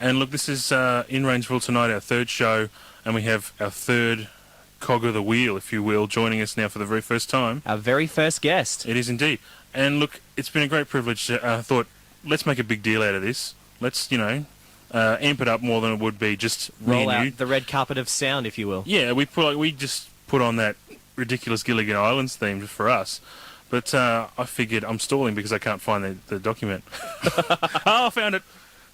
And look, this is in Rangeville tonight, our third show, and we have our third cog of the wheel, if you will, joining us now for the very first time. Our very first guest. It is indeed. And look, it's been a great privilege. I thought, let's make a big deal out of this. Let's, amp it up more than it would be just roll out the red carpet of sound, if you will. Yeah, we just put on that ridiculous Gilligan Islands theme just for us. But I figured I'm stalling because I can't find the document. Oh, I found it.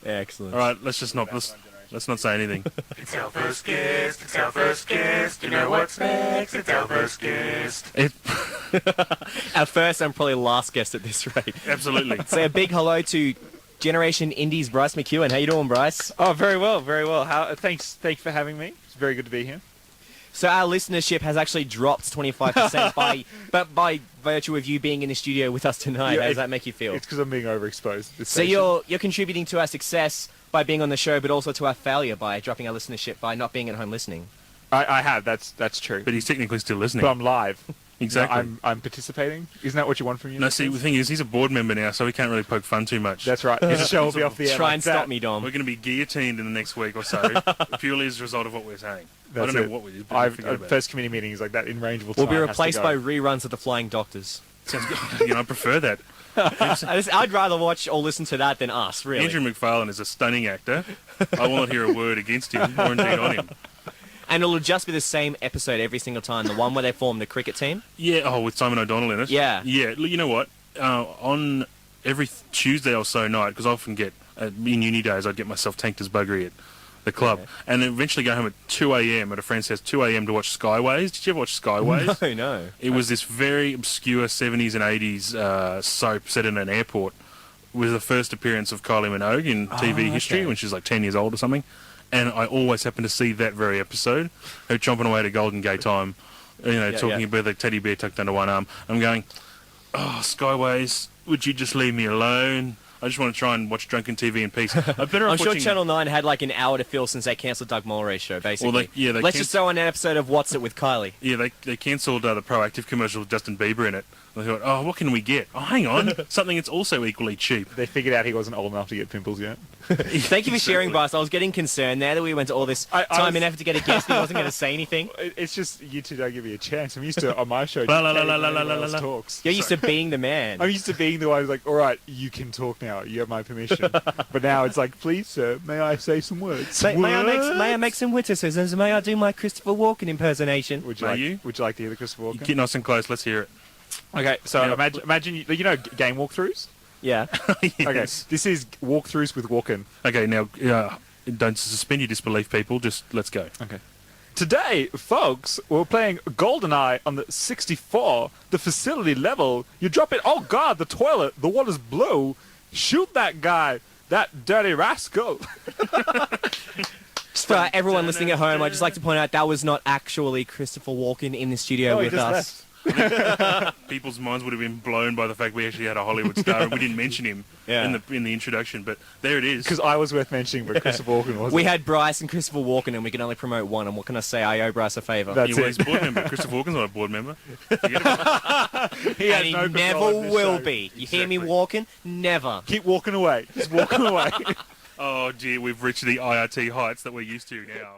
Excellent. All right, let's not say anything. It's our first guest, it's our first guest, you know what's next, it's our first guest. Our first and probably last guest at this rate. Absolutely. Say a big hello to Generation Indie's Bryce McKeon. How you doing, Bryce? Oh, very well, very well. Thanks for having me. It's very good to be here. So our listenership has actually dropped 25% by virtue of you being in the studio with us tonight. Yeah, How does that make you feel? It's because I'm being overexposed. So you're contributing to our success by being on the show, but also to our failure by dropping our listenership by not being at home listening. I have. That's true. But he's technically still listening. But I'm live. Exactly. I'm participating. Isn't that what you want from me? No, see, the thing is, he's a board member now, so we can't really poke fun too much. That's right. His show will be off the air. Try like and that. stop me, Dom. We're going to be guillotined in the next week or so, purely as a result of what we're saying. I don't know what we did, but forget about it. First committee meetings like that in Rangeville. We'll be replaced by reruns of The Flying Doctors. Sounds good. I prefer that. I'd rather watch or listen to that than us, really. Andrew McFarlane is a stunning actor. I will not hear a word against him or indeed on him. And it'll just be the same episode every single time, the one where they form the cricket team? Yeah, with Simon O'Donnell in it. Yeah. Yeah, you know what? On every Tuesday or so night, because I often get, in uni days, I'd get myself tanked as buggery at the club, and then eventually go home at 2 a.m. at a friend's house, 2 a.m. to watch Skyways. Did you ever watch Skyways? No. It was this very obscure 70s and 80s soap set in an airport. It was the first appearance of Kylie Minogue in TV history when she was like 10 years old or something. And I always happen to see that very episode, her chomping away to Golden Gay time, talking about the teddy bear tucked under one arm. I'm going, oh, Skyways, would you just leave me alone? I just want to try and watch drunken TV in peace. I'm sure Channel 9 had like an hour to fill since they cancelled Doug Mulray's show, basically. Well, Let's just throw an episode of What's It with Kylie. Yeah, they cancelled the Proactive commercial with Justin Bieber in it. They thought, oh, what can we get? Oh, hang on, something that's also equally cheap. They figured out he wasn't old enough to get pimples yet. Thank you for sharing, Bryce. I was getting concerned there that we went to all this time and effort to get a guest and he wasn't going to say anything. It's just you two don't give me a chance. I'm used to, on my show, talks. You're used to being the man. I'm used to being the one who's like, all right, you can talk now. You have my permission. But now it's like, please, sir, may I say some words? May I make some witticisms? May I do my Christopher Walken impersonation? Would you like to hear the Christopher Walken? Get nice and close. Let's hear it. Okay, so imagine you know game walkthroughs? Yeah. Yes. Okay, this is walkthroughs with Walken. Okay, now, don't suspend your disbelief, people. Just let's go. Okay. Today, folks, we're playing GoldenEye on the 64, the facility level. You drop it. Oh, God, the toilet. The water's blue. Shoot that guy. That dirty rascal. Just for everyone listening at home, I'd just like to point out that was not actually Christopher Walken in the studio with us. Left. People's minds would have been blown by the fact we actually had a Hollywood star and we didn't mention him in the introduction, but there it is. Because I was worth mentioning, but Christopher Walken wasn't. We had Bryce and Christopher Walken, and we can only promote one. And what can I say? I owe Bryce a favour. He's a board member. Christopher Walken's not a board member. Forget about it. He never will be. You hear me, Walken? Never. Keep walking away. Just walking away. Oh dear, we've reached the IRT heights that we're used to now.